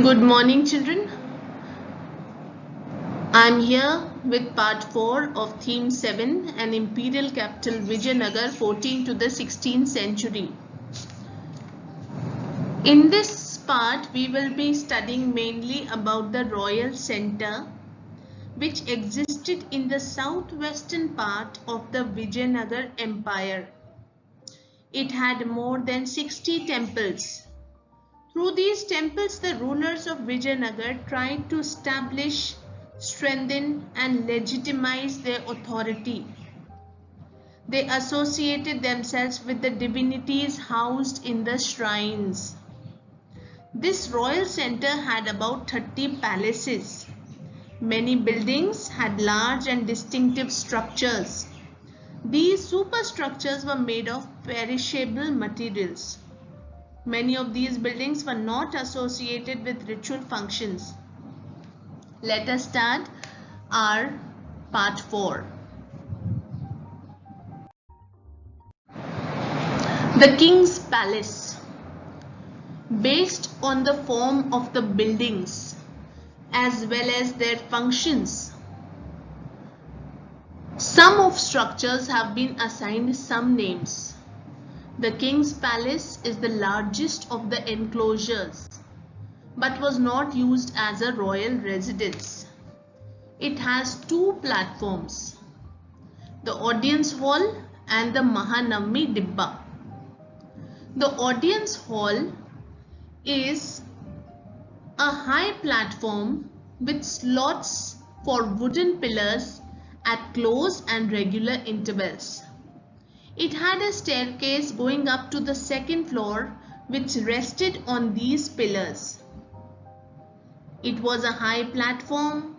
Good morning, children. I'm here with part 4 of theme 7, an imperial capital Vijayanagar 14th to the 16th century. In this part, we will be studying mainly about the royal center which existed in the southwestern part of the Vijayanagar Empire. It had more than 60 temples. Through these temples, the rulers of Vijayanagar tried to establish, strengthen, and legitimize their authority. They associated themselves with the divinities housed in the shrines. This royal center had about 30 palaces. Many buildings had large and distinctive structures. These superstructures were made of perishable materials. Many of these buildings were not associated with ritual functions. Let us start our part 4. The King's Palace. Based on the form of the buildings as well as their functions, some of structures have been assigned some names. The King's Palace is the largest of the enclosures, but was not used as a royal residence. It has two platforms, the Audience Hall and the Mahanavami Dibba. The Audience Hall is a high platform with slots for wooden pillars at close and regular intervals. It had a staircase going up to the second floor which rested on these pillars. It was a high platform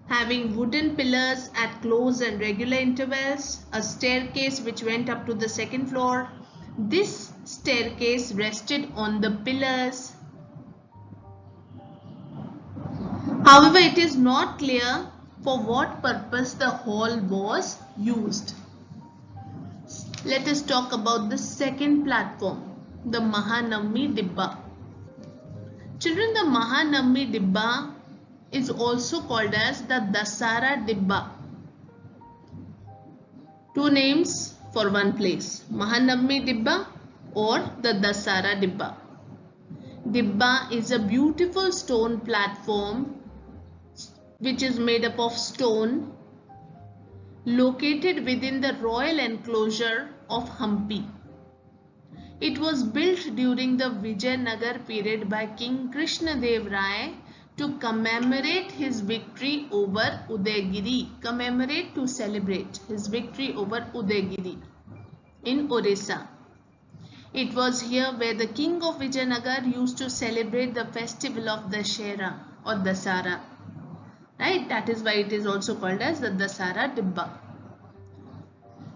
having wooden pillars at close and regular intervals, a staircase which went up to the second floor. This staircase rested on the pillars. However, it is not clear for what purpose the hall was used. Let us talk about the second platform, the Mahanavami Dibba. Children, the Mahanavami Dibba is also called as the Dasara Dibba. Two names for one place, Mahanavami Dibba or the Dasara Dibba. Dibba is a beautiful stone platform which is made up of stone located within the royal enclosure of Hampi. It was built during the Vijayanagar period by King Krishnadev Rai to commemorate his victory over Udaygiri. Commemorate, to celebrate his victory over Udaygiri in Orissa. It was here where the king of Vijayanagar used to celebrate the festival of Dashera or Dasara. Right? That is why it is also called as the Dasara Dibba.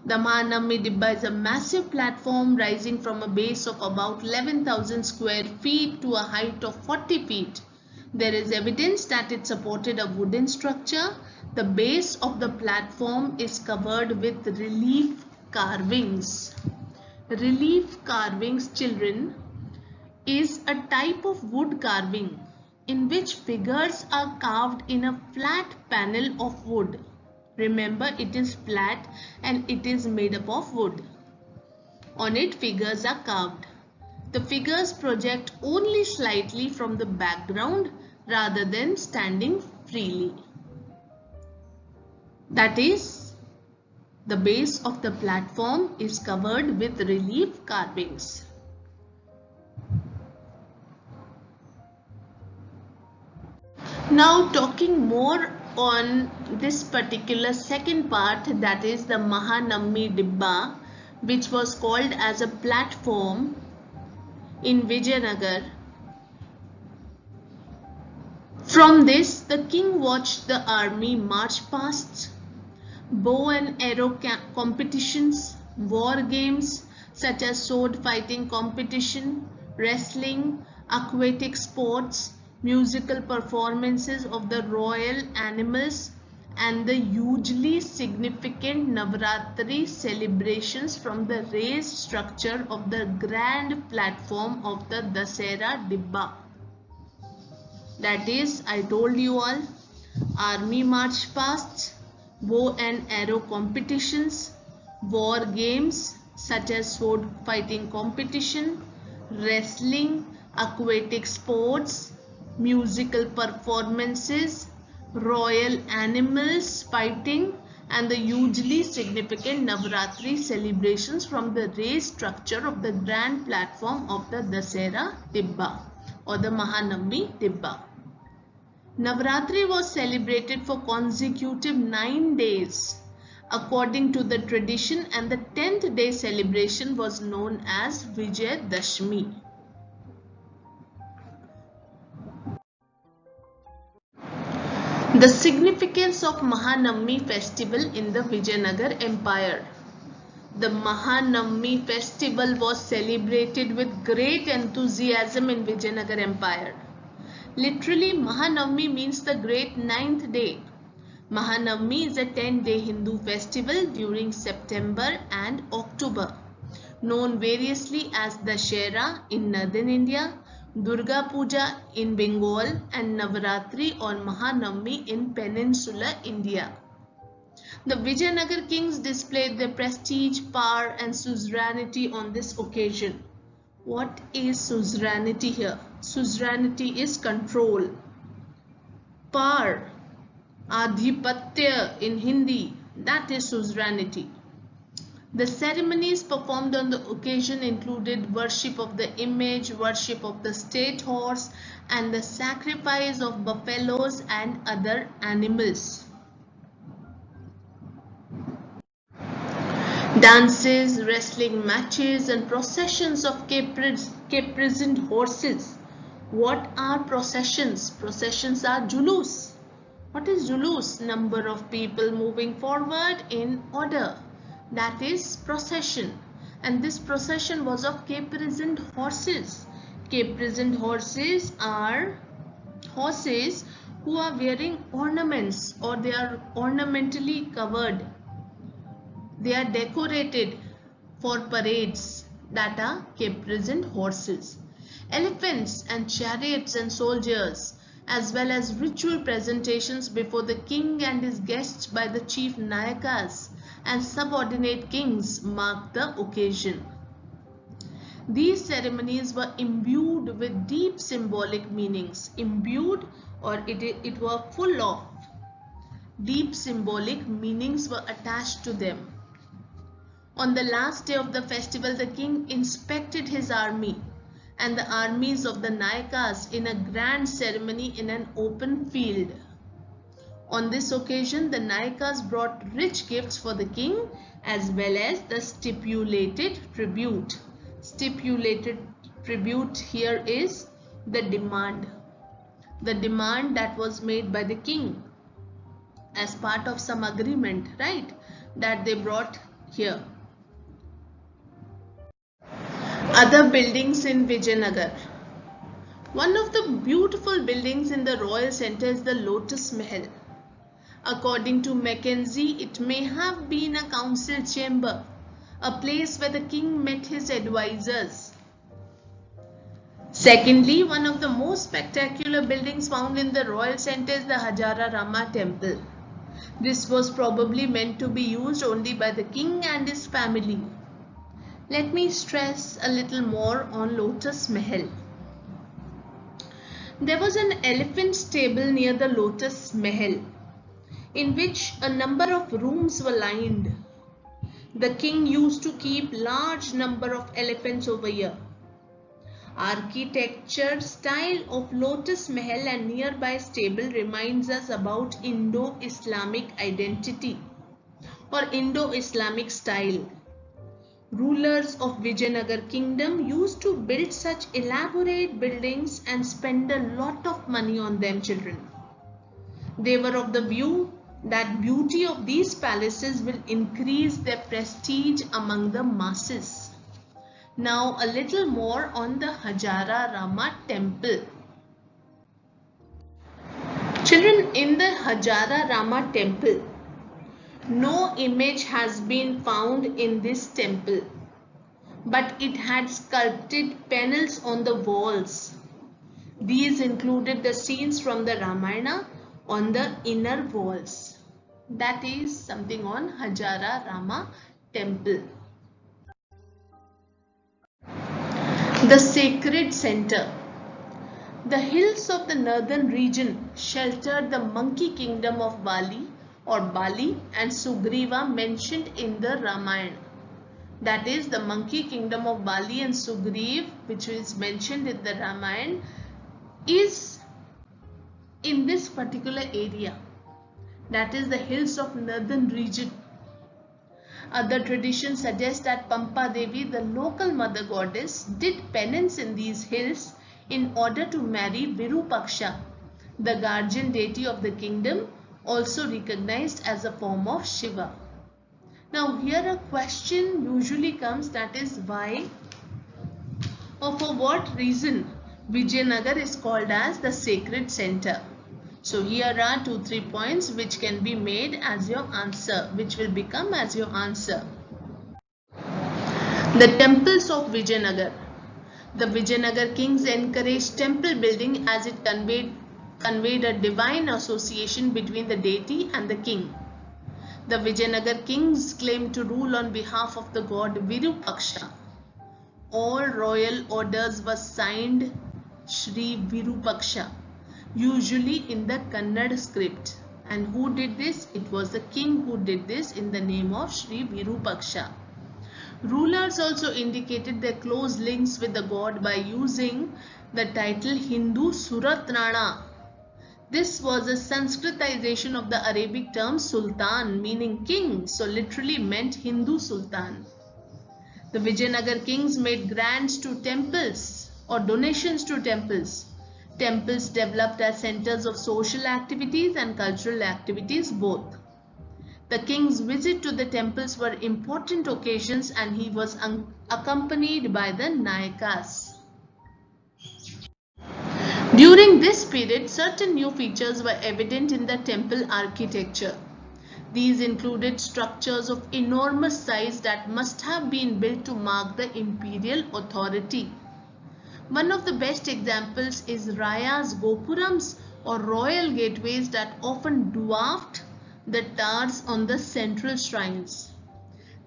The Mahanavami Dibba is a massive platform rising from a base of about 11,000 square feet to a height of 40 feet. There is evidence that it supported a wooden structure. The base of the platform is covered with relief carvings. Relief carvings, children, is a type of wood carving in which figures are carved in a flat panel of wood. Remember, it is flat and it is made up of wood. On it, figures are carved. The figures project only slightly from the background rather than standing freely. That is, the base of the platform is covered with relief carvings. Now talking more on this particular second part, that is the Mahanavami Dibba, which was called as a platform in Vijayanagar. From this, the king watched the army march past. Bow and arrow competitions, war games such as sword fighting competition, wrestling, aquatic sports, musical performances of the royal animals, and the hugely significant Navratri celebrations from the raised structure of the grand platform of the Dasera Dibba. that is, I told you all, army march pasts, bow and arrow competitions, war games such as sword fighting competition, wrestling, aquatic sports, musical performances, royal animals fighting, and the hugely significant Navratri celebrations from the raised structure of the grand platform of the Dasera Tibba or the Mahanavami Tibba. Navratri was celebrated for consecutive 9 days according to the tradition, and the 10th day celebration was known as Vijay Dashmi. The significance of Mahanavami festival in the Vijayanagar Empire. The Mahanavami festival was celebrated with great enthusiasm in Vijayanagar Empire. Literally, Mahanavami means the great 9th day. Mahanavami is a 10-day Hindu festival during September and October, known variously as Dashera in northern India, Durga Puja in Bengal, and Navaratri or Mahanavami in peninsular India. The Vijayanagar kings displayed their prestige, power, and suzerainty on this occasion. What is suzerainty here? Suzerainty is control. Power, adhipatya in Hindi, that is suzerainty. The ceremonies performed on the occasion included worship of the image, worship of the state horse, and the sacrifice of buffaloes and other animals. Dances, wrestling matches, and processions of caparisoned horses. What are processions? Processions are julus. What is julus? Number of people moving forward in order. That is procession. And this procession was of caparisoned horses. Caparisoned horses are horses who are wearing ornaments, or they are ornamentally covered. They are decorated for parades, that are caparisoned horses. Elephants and chariots and soldiers, as well as ritual presentations before the king and his guests by the chief Nayakas and subordinate kings marked the occasion. These ceremonies were imbued with deep symbolic meanings. Imbued, or it were full of deep symbolic meanings were attached to them. On the last day of the festival, the king inspected his army and the armies of the Nayakas in a grand ceremony in an open field. On this occasion, the Nayakas brought rich gifts for the king as well as the stipulated tribute. Stipulated tribute here is the demand. The demand that was made by the king as part of some agreement, right? That they brought here. Other buildings in Vijayanagar. One of the beautiful buildings in the royal centre is the Lotus Mahal. According to Mackenzie, it may have been a council chamber, a place where the king met his advisors. Secondly, one of the most spectacular buildings found in the royal centre is the Hajara Rama temple. This was probably meant to be used only by the king and his family. Let me stress a little more on Lotus Mahal. There was an elephant stable near the Lotus Mahal, in which a number of rooms were lined. The king used to keep large number of elephants over here. Architecture style of Lotus Mahal and nearby stable reminds us about Indo-Islamic identity or Indo-Islamic style. Rulers of Vijayanagar kingdom used to build such elaborate buildings and spend a lot of money on them, children. They were of the view that beauty of these palaces will increase their prestige among the masses. Now a little more on the Hajara Rama temple. Children, in the Hajara Rama temple, no image has been found in this temple, but it had sculpted panels on the walls. These included the scenes from the Ramayana on the inner walls. That is something on Hajara Rama temple. The sacred center. The hills of the northern region sheltered the monkey kingdom of Bali or Bali and Sugriva mentioned in the Ramayana. That is, the monkey kingdom of Bali and Sugriv, which is mentioned in the Ramayana, is in this particular area. That is the hills of northern region. Other traditions suggest that Pampa Devi, the local mother goddess, did penance in these hills in order to marry Virupaksha, the guardian deity of the kingdom, also recognized as a form of Shiva. Now here a question usually comes, that is why or for what reason Vijayanagar is called as the sacred center. So here are 2-3 points which can be made as your answer, which will become as your answer. The temples of Vijayanagar. The Vijayanagar kings encouraged temple building as it conveyed a divine association between the deity and the king. The Vijayanagar kings claimed to rule on behalf of the god Virupaksha. All royal orders were signed Shri Virupaksha, usually in the Kannada script. And who did this? It was the king who did this in the name of Shri Virupaksha. Rulers also indicated their close links with the god by using the title Hindu Suratrana. This was a Sanskritization of the Arabic term Sultan, meaning king, so literally meant Hindu Sultan. The Vijayanagar kings made grants to temples or donations to temples. Temples developed as centers of social activities and cultural activities both. The king's visit to the temples were important occasions and he was accompanied by the Nayakas. During this period, certain new features were evident in the temple architecture. These included structures of enormous size that must have been built to mark the imperial authority. One of the best examples is Raya's Gopurams or royal gateways that often dwarfed the towers on the central shrines.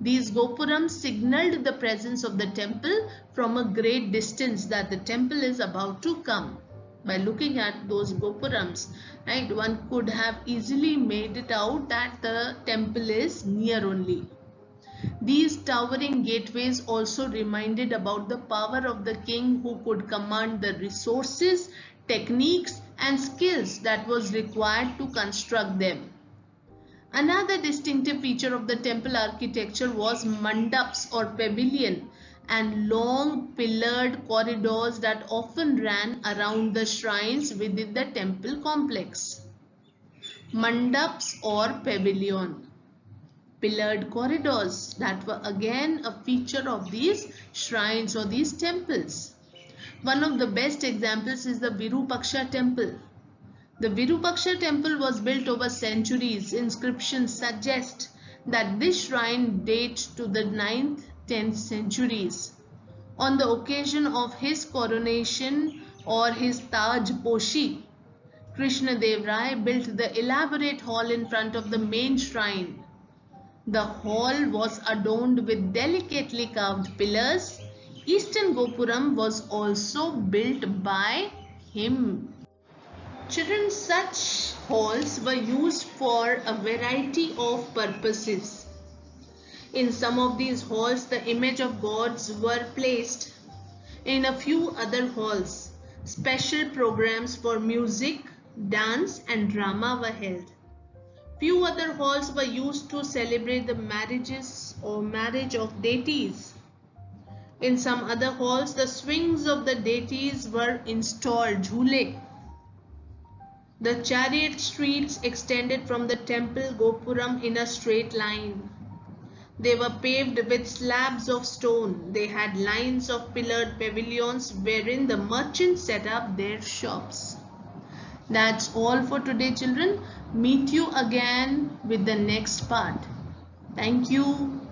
These Gopurams signaled the presence of the temple from a great distance, that the temple is about to come. By looking at those Gopurams, right, one could have easily made it out that the temple is near only. These towering gateways also reminded about the power of the king, who could command the resources, techniques and skills that was required to construct them. Another distinctive feature of the temple architecture was mandaps or pavilion and long pillared corridors that often ran around the shrines within the temple complex. Mandaps or pavilion, pillared corridors that were again a feature of these shrines or these temples. One of the best examples is the Virupaksha temple. The Virupaksha temple was built over centuries. Inscriptions suggest that this shrine dates to the 9th-10th centuries. On the occasion of his coronation or his Taj Poshi, Krishna Dev Rai built the elaborate hall in front of the main shrine. The hall was adorned with delicately carved pillars. Eastern Gopuram was also built by him. Children, such halls were used for a variety of purposes. In some of these halls, the image of gods were placed. In a few other halls, special programs for music, dance and drama were held. Few other halls were used to celebrate the marriages or marriage of deities. In some other halls, the swings of the deities were installed, jhule. The chariot streets extended from the temple Gopuram in a straight line. They were paved with slabs of stone. They had lines of pillared pavilions wherein the merchants set up their shops. That's all for today, children. Meet you again with the next part. Thank you.